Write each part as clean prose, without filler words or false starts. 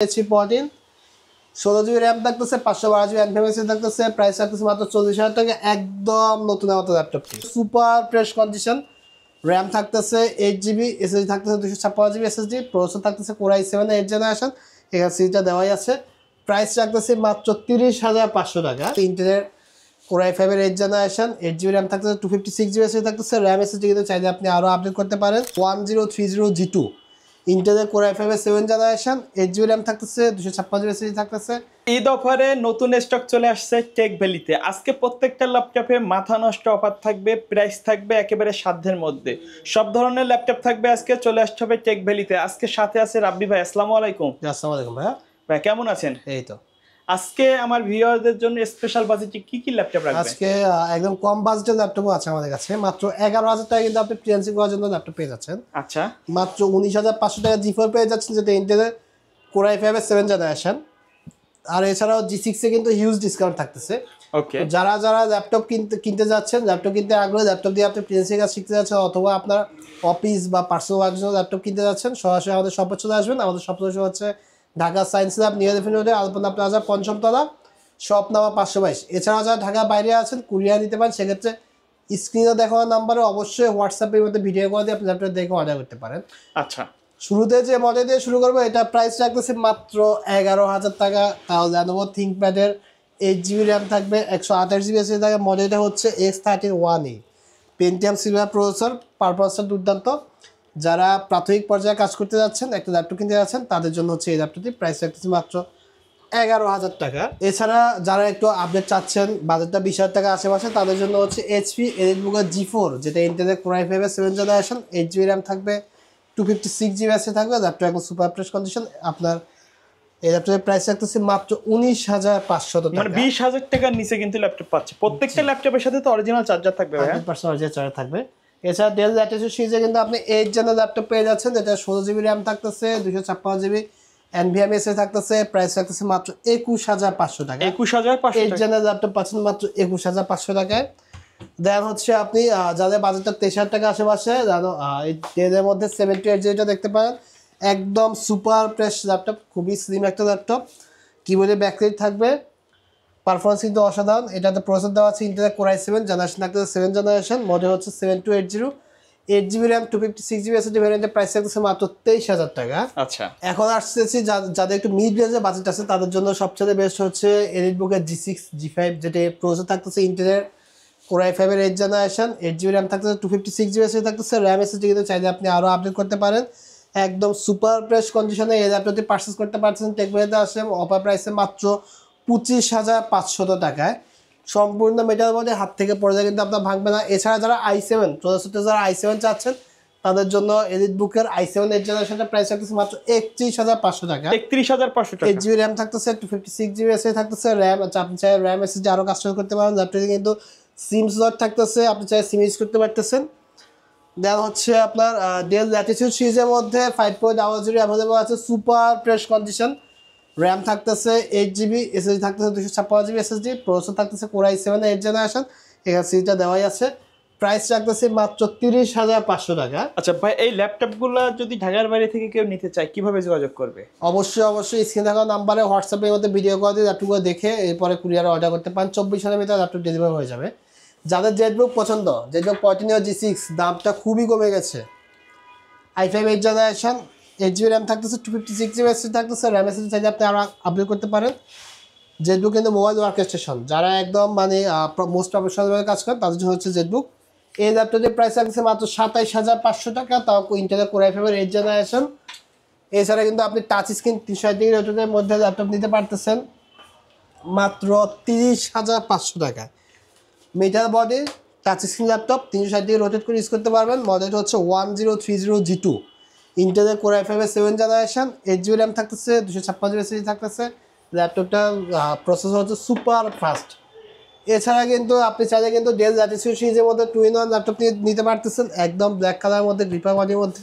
14 16 GB RAM থাকতেছে 512 GB এনভিএমএস থাকতেছে price থাকতেছে মাত্র 40,000 টাকা একদম নতুন আমাদের ল্যাপটপটি সুপার ফ্রেশ কন্ডিশন র্যাম থাকতেছে 8 জিবি এসএসডি থাকতেছে 256 জিবি এসএসডি প্রসেসর থাকতেছে Core i7 8 জেনারেশন এখানে সিরিজটা দেওয়াই আছে প্রাইস রাখতেছে মাত্র 30,500 টাকা ইন্টেলের Core i5 এর 8 জেনারেশন 8 জিবি র্যাম থাকতেছে 256 জিবি এসএসডি থাকতেছে র্যাম এসএসডি কিন্তু চাইলে আপনি আরো আপডেট করতে পারেন 1030G2 ইন্টেলের Core i5 এর 7 জেনারেশন 8 জিবি র্যাম থাকতেছে 256 জিবি এসএসডি থাকতেছে ঈদ অফারে নতুন স্টক চলে আসছে টেক ভ্যালিতে আজকে প্রত্যেকটা ল্যাপটপে মাথা নষ্ট অফার থাকবে প্রাইস থাকবে একেবারে সাধ্যের মধ্যে সব ধরনের ল্যাপটপ থাকবে আজকে চলে আসতে হবে টেক ভ্যালিতে আজকে সাথে আছে রাব্বি ভাই আসসালামু আলাইকুম আসসালামু আলাইকুম ভাই ভাই কেমন আছেন এই তো আজকে আমার ভিউয়ারদের জন্য স্পেশাল বাজেটে কি কি ল্যাপটপ রাখবেন আজকে একদম কম বাজেটের ল্যাপটপও আছে আমাদের কাছে মাত্র 11,000 টাকা কিন্তু আপনি ফ্রিল্যান্সিং করার জন্য ল্যাপটপ পেয়ে যাচ্ছেন আচ্ছা মাত্র 19,500 টাকা G4 পেয়ে যাচ্ছেন যেটা ইন্টেলের Core i5 এর 7 জেনারেশন আর এছাড়াও G6 এ কিন্তু হিউজ ডিসকাউন্ট থাকতেছে ওকে যারা যারা ল্যাপটপ কিনতে যাচ্ছেন ল্যাপটপ কিনতে আগ্রহী ল্যাপটপ দিয়ে আপনি ফ্রিল্যান্সিং কাজ শিখতে যাচ্ছেন অথবা আপনার অফিস বা পার্সোনাল ওয়ার্কের জন্য ল্যাপটপ কিনতে যাচ্ছেন সরাসরি আমাদের শপে চলে আসবেন আমাদের শপ হচ্ছে ঢাকা সায়েন্স ল্যাব নিয়ার রোডে আলপনা প্লাজা পঞ্চম তলা শপ নাম্বার 522 এছাড়াও যারা ঢাকার বাইরে আছেন কুরিয়ার নিতে পারেন সেক্ষেত্রে স্ক্রিনে দেখানো নাম্বারে অবশ্যই হোয়াটসঅ্যাপের মধ্যে ভিডিও কল দিয়ে আপনি ল্যাপটপ দেখে অর্ডার করতে পারেন আচ্ছা শুরুতে যে মডেল দিয়ে শুরু করবো এটা প্রাইস রাখতেছে মাত্র 11,000 টাকা তাও Lenovo ThinkPad-এর 8 জিবি র্যাম থাকবে 128 জিবি এসএসডি থাকবে মডেলটা হচ্ছে S31e Pentium সিলভার প্রসেসর পারফরম্যান্সটা দুর্দান্ত যারা প্রাথমিক পর্যায়ে কাজ করতে যাচ্ছেন একটা ল্যাপটপ কিনতে যাচ্ছেন তাদের জন্য হচ্ছে এই ল্যাপটপটি প্রাইস রাখতেছে মাত্র 11,000 টাকা এছাড়া যারা একটু আপডেট চাচ্ছেন বাজেটটা 20,000 টাকা আশেপাশে তাদের জন্য হচ্ছে HP EliteBook G4 যেটা ইন্টেলের Core i5 এর 7 জেনারেশন 8 জিবি র্যাম থাকবে 256 জিবি এসএসডি থাকবে ল্যাপটপ একদম সুপার ফ্রেশ কন্ডিশন আপনার এই ল্যাপটপের প্রাইস রাখতেছে মাত্র 19,500 টাকা মানে 20,000 টাকার নিচে কিন্তু ল্যাপটপ পাচ্ছে প্রত্যেকটা ল্যাপটপের সাথে তো অরিজিনাল চার্জার থাকবে ভাই 100% অরিজিনাল চার্জার থাকবে এছাড়া ডেল ল্যাটিটিউড সিরিজে কিন্তু আপনি 8 জেনের ল্যাপটপ পেয়ে যাচ্ছেন যেটা 16 জিবি র্যাম থাকতেছে 256 জিবি এনভিএমএস এ থাকতেছে প্রাইস রাখতেছে মাত্র 21,500 টাকা 21,500 8 জেনের ল্যাপটপ পাচ্ছেন মাত্র 21,500 টাকায় দেন হচ্ছে আপনি যাদের বাজেটটা 23,000 টাকা আশেপাশে এই ডেলের মধ্যে 78 যেটা দেখতে পারেন একদম সুপার ফ্রেশ ল্যাপটপ খুবই স্লিম একটা ল্যাপটপ কিবোর্ডে ব্যাকলাইট থাকবে পারফরম্যান্স কিন্তু অসাধারণ এটাতে প্রসেসর দেওয়া আছে ইন্টেল Core i7 জেনারেশন থাকতেছে 7 জেনারেশন মডেল হচ্ছে 7280 8 জিবি র্যাম 256 জিবি এসএসডি ভ্যারিয়েন্টের প্রাইস থাকতেছে মাত্র 23,000 টাকা আচ্ছা এখন আসতেছি যাদের একটু মিড রেঞ্জের বাজেট আছে তাদের জন্য সবচেয়ে বেস্ট হচ্ছে EliteBook G6 G5 যেটা প্রসেসর থাকতেছে ইন্টেলের Core i5 এর 8 জেনারেশন 8 জিবি র্যাম থাকতেছে 256 জিবি এসএসডি থাকতেছে র্যাম এসএসডি কিন্তু চাইলে আপনি আরো আপডেট করতে পারেন একদম সুপার ফ্রেশ কন্ডিশনে এই ল্যাপটপটি পারচেজ করতে পারছেন টেকভ্যালিতে আসলে অফার প্রাইসে মাত্র 25,500 টাকায় সম্পূর্ণ মেটাল বডি হাত থেকে পড়ে যায় কিন্তু আপনার ভাঙবে না এছাড়া যারা i7 প্রসেসরতে যারা i7 চাচ্ছেন তাদের জন্য EliteBook-এর i7 8 জেনারেশনের প্রাইস থাকতেছে মাত্র 31,500 টাকা 31,500 টাকা 8 জিবি র্যাম থাকতেছে 256 জিবি এসএসডি থাকতেছে র্যাম আপনি চাই র্যাম এসএসডি আরো কাস্টমাইজ করতে পারেন ল্যাপটপে কিন্তু সিম স্লট থাকতেছে আপনি চাই সিম ইউজ করতে পারতেছেন দেন হচ্ছে আপনার ডেল ল্যাটিটিউড সিরিজের মধ্যে 5.00 অ্যাভেলেবল আছে সুপার ফ্রেশ কন্ডিশন র্যাম থাকতেছে 8 জিবি এসএসডি থাকতেছে 256 জিবি এসএসডি প্রসেসর থাকতেছে Core i7 8 জেনারেশন এখানে সিরিজটা দেওয়াই আছে প্রাইস রাখতেছে মাত্র 30,500 টাকা আচ্ছা ভাই এই ল্যাপটপগুলো যদি ঢাকার বাইরে থেকে কেউ নিতে চায় কিভাবে যোগাযোগ করবে অবশ্যই স্ক্রিনে থাকা নাম্বারে হোয়াটসঅ্যাপের মধ্যে ভিডিও কল দিয়ে ল্যাপটপগুলো দেখে এরপরে কুরিয়ারে অর্ডার করতে পারেন 24 ঘন্টার ভিতরে ল্যাপটপ ডেলিভারি হয়ে যাবে যাদের জেটবুক পছন্দ জেটবুক 14 G6 দামটা খুবই কমে গেছে i5 8 জেনারেশন 8 জিবি র্যাম থাকতেছে 256 জিবি এসএসডি থাকতেছে র্যাম এসএসডি চাইলে আপনি আরো আপডেট করতে পারেন জেটবুক কিন্তু মোবাইল ওয়ার্কস্টেশন যারা একদম মানে মোস্ট প্রফেশনাল কাজ করেন তাদের জন্য হচ্ছে জেটবুক এই ল্যাপটপের প্রাইস রাখছে মাত্র 27,500 টাকা তাও ইন্টেলের Core i5 এর 8 জেনারেশন এছাড়া কিন্তু আপনি টাচ স্ক্রিন 360 ডিগ্রি রোটেটের মধ্যে ল্যাপটপ নিতে পারতেছেন মাত্র 30,500 টাকা metal body touch screen laptop 360 degree rotate করে ইউজ করতে পারবেন মডেলটা হচ্ছে 1030G2 ইন্টেলের Core i5 এর 7 জেনারেশন 8 জিবি র্যাম থাকতেছে 256 জিবি এসএসডি থাকতেছে ল্যাপটপটা প্রসেসর হচ্ছে সুপার ফাস্ট এছাড়া কিন্তু আপনি চাইলে কিন্তু ডেল ল্যাটিটিউড সিরিজের মধ্যে 2-in-1 ল্যাপটপ নিতে পারতেছেন একদম ব্ল্যাক কালারের মধ্যে গ্রিপার বডির মধ্যে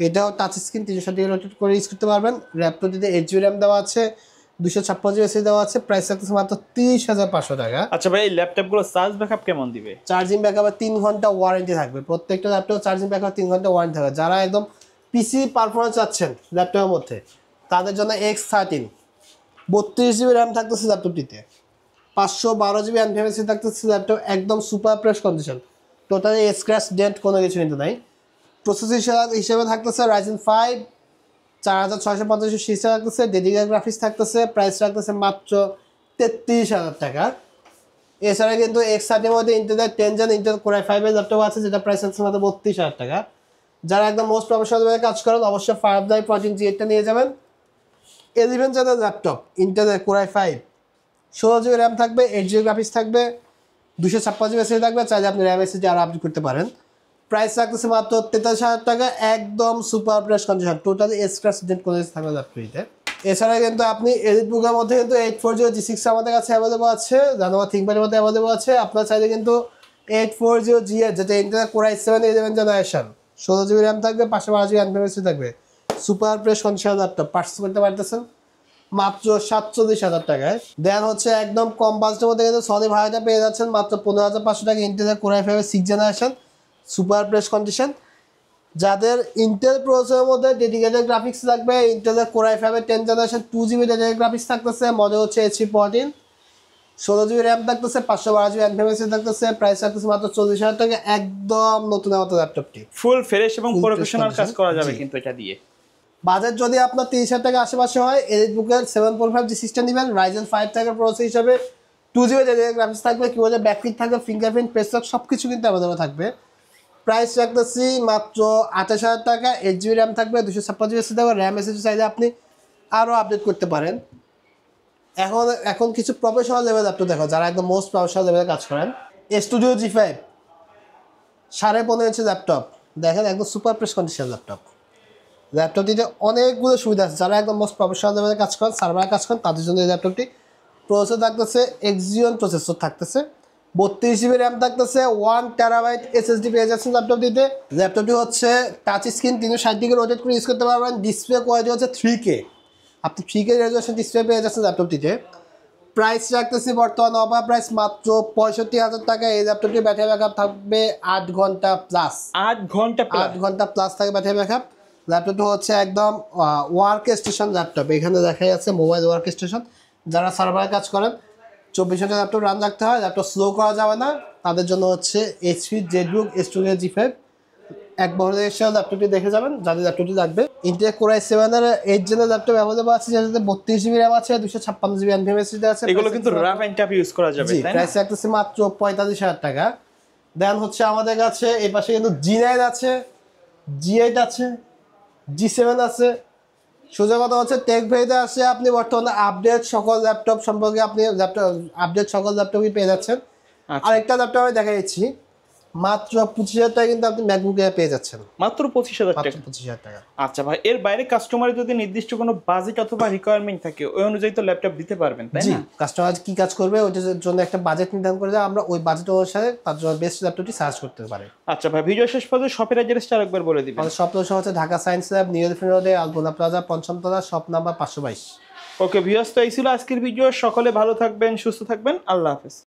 এটাও টাচ স্ক্রিন 360 ডিগ্রি রোটেট করে ইউজ করতে পারবেন ল্যাপটপটিতে 8 জিবি র্যাম দেওয়া আছে 256 জিবি এসএসডি দেওয়া আছে প্রাইস থাকতেছে মাত্র 30,500 টাকা আচ্ছা ভাই এই ল্যাপটপগুলো চার্জ ব্যাকআপ কেমন দিবে চার্জিং ব্যাকআপে 3 ঘন্টা ওয়ারেন্টি থাকবে প্রত্যেকটা ল্যাপটপ চার্জিং ব্যাকআপ 3 ঘন্টা ওয়ারেন্টি থাকবে যারা একদম পিসি পারফরম্যান্স চাচ্ছেন ল্যাপটপের মধ্যে তাদের জন্য X13 32 জিবি র্যাম থাকতেছে ল্যাপটপটিতে, 512 জিবি এনভিএমএসি থাকতেছে ল্যাপটপ, একদম super fresh condition, totally scratch dent কোনো কিছু কিন্তু নাই। প্রসেসর হিসেবে থাকতেছে Ryzen 5 4650 সিরিজটা থাকতেছে, ডেডিকেটেড গ্রাফিক্স থাকতেছে, প্রাইস রাখতেছে মাত্র 33,000 টাকা। এছাড়া কিন্তু X13 এর মধ্যে ইন্টেলের 10 জেন ইন্টেল কোর i5 এর ল্যাপটপ আছে, যেটা প্রাইস আছে মাত্র 32,000 টাকা। যারা একদম মোস্ট প্রফেশনাল ভাবে কাজ করেন অবশ্যই 5 9 14 G8 টা নিয়ে যাবেন। 11 জেনের ল্যাপটপ ইন্টেলের কোর i5, 16 জিবি র্যাম থাকবে, 8 জিবি গ্রাফিক্স থাকবে, 256 জিবি এসএসডি থাকবে, চাইলে আপনি র্যাম এসএসডি আরো আপডেট করতে পারেন। প্রাইস রাখতেছে মাত্র 43,000 টাকা, একদম super fresh condition, totally scratch dent কোনো কিছু থাকবে ল্যাপটপটিতে। এছাড়া কিন্তু আপনি এলিটবুকের মধ্যে কিন্তু 840G6 আমাদের কাছে অ্যাভেলেবল আছে, জানোয়া থিংকপ্যাডের মধ্যে অ্যাভেলেবল আছে। আপনার চাইলে কিন্তু 840G8 যেটা Intel core i7 11 generation, 16 GB RAM থাকবে, 512 জিবি এনভিএমএসি থাকবে, super fresh condition laptop purchase করতে পারতেছেন মাত্র 47,000 টাকায়। দেন হচ্ছে একদম কম বাজেটের মধ্যে কিন্তু সনি ভাইটা পেয়ে যাচ্ছেন মাত্র 15,500 টাকা, ইন্টেলের core i5 6 generation, super fresh condition. যাদের ইন্টেল প্রসেসরের মধ্যে ডেডিকেটেড গ্রাফিক্স লাগবে, ইন্টেলের core i5 10 generation 2 GB dedicated graphics থাকতেছে, মডেল হচ্ছে H14, 16 জিবি র্যাম থাকতেছে, 512 জিবি এনভিএমএসি থাকতেছে, প্রাইস থাকতেছে মাত্র 40,000 টাকা, একদম নতুন মতো ল্যাপটপটি, ফুল ফ্রেশ এবং Full প্রফেশনাল fresh কাজ করা যাবে জি। কিন্তু এটা দিয়ে। বাজেট যদি আপনার 30,000 টাকা আশেপাশে হয়, এলিটবুকের 745G সিস্টেম নেবেন, Ryzen 5 টাকার প্রসেসর হিসাবে 2 জিবি ডেডিকেটেড গ্রাফিক্স থাকবে, কিবোর্ডে ব্যাকপ্রিন্ট থাকবে, ফিঙ্গারপ্রিন্ট, প্রেস লক সব কিছু কিন্তু অ্যাভেলেবল থাকবে। প্রাইস রাখতেছি মাত্র 28,000 টাকা, 8 জিবি র্যাম থাকবে, 256 জিবি এসএসডি থাকবে, র্যাম এসএসডি চাইলে আপনি আরও আপডেট করতে পারেন। এখন কিছু প্রফেশনাল লেভেল ল্যাপটপ দেখো, যারা একদম মোস্ট প্রফেশনাল লেভেলে কাজ করেন। স্টুডিও G5 15.5 ইঞ্চি ল্যাপটপ, দেখেন একদম সুপার ফ্রেশ কন্ডিশন ল্যাপটপ। ল্যাপটপটিতে অনেকগুলো সুবিধা আছে, যারা একদম মোস্ট প্রফেশনাল লেভেলে কাজ করেন, সার্ভারে কাজ করেন, তাদের জন্য এই ল্যাপটপটি। প্রসেসর থাকতেছে Xeon প্রসেসর থাকতেছে, 32 জিবি র্যাম থাকতেছে, 1 টেরাবাইট এসএসডি পেয়ে যাচ্ছেন ল্যাপটপটিতে। ল্যাপটপটি হচ্ছে টাচ স্ক্রিন, 360 ডিগ্রি রোটেট করে ইউজ করতে পারবেন। ডিসপ্লে কোয়ালিটি হচ্ছে 3K, আপনি 3K রেজুলেশন ডিসপ্লে পেয়ে যাচ্ছেন ল্যাপটপটিতে। প্রাইস রাখতেছি বর্তমান অফার প্রাইস মাত্র 65,000 টাকা। এই ল্যাপটপটির ব্যাটারি ব্যাকআপ থাকবে 8 ঘন্টা প্লাস, 8 ঘন্টা 8 ঘন্টা প্লাস থাকে ব্যাটারি ব্যাকআপ। ল্যাপটপটা হচ্ছে একদম ওয়ার্ক স্টেশন ল্যাপটপ, এখানে দেখা যাচ্ছে মোবাইল ওয়ার্ক স্টেশন। যারা সার্ভারে কাজ করেন 24 ঘন্টা ল্যাপটপ রান রাখতে হয়, ল্যাপটপ স্লো করা যাবে না, তাদের জন্য হচ্ছে HP জেটবুক স্টুডিও G5 এক বছরের এসে ল্যাপটপটি দেখে যাবেন, যাদের ল্যাপটপটি লাগবে। ইন্টেল কোর i7 এর 8 জেনের ল্যাপটপ অ্যাভেলেবল আছে, যেটাতে 32 জিবি র্যাম আছে, 256 জিবি এনভিএমএসি আছে। এগুলো কিন্তু রাফ এন্ড টাফ ইউজ করা যাবে, তাই না? প্রাইস রাখতেছে মাত্র 45,000 টাকা। দেন হচ্ছে আমাদের কাছে এই পাশে কিন্তু G9 আছে, G8 আছে, G7 আছে। সোজা কথা হচ্ছে টেক ভেরিতে আসে আপনি বর্তমানে আপডেট সকল ল্যাপটপ সম্পর্কে আপনি আপডেট সকল ল্যাপটপই পেয়ে যাচ্ছেন। আচ্ছা। আরেকটা ল্যাপটপ আমি দেখা দিচ্ছি, মাত্র 25,000 টাকা কিন্তু আপনি ম্যাকবুক এয়ার পেয়ে যাচ্ছেন, মাত্র 25,000 মাত্র টাকা। 25,000 টাকা। আচ্ছা ভাই, এর বাইরে কাস্টমারের যদি নির্দিষ্ট কোনো বাজেট অথবা রিকোয়ারমেন্ট থাকে, ওই অনুযায়ী তো ল্যাপটপ দিতে পারবেন, তাই জি, না? কাস্টমার কি কাজ করবে ওইটার জন্য একটা বাজেট নির্ধারণ করে দেয়, আমরা ওই বাজেট অনুসারে তার জন্য বেস্ট ল্যাপটপটি সার্চ করতে পারি। আচ্ছা ভাই, ভিডিও শেষ পর্যন্ত শপের অ্যাড্রেসটা আরেকবার বলে দিবেন। আমাদের শপ লোকেশন হচ্ছে Dhaka science lab, new elephant রোডে, আলপনা প্লাজা, পঞ্চম তলা, শপ নাম্বার 522। ওকে ভিউয়ার্স, তো এই ছিল আজকের ভিডিও। সকলে ভালো থাকবেন, সুস্থ থাকবেন, আল্লাহ হাফেজ।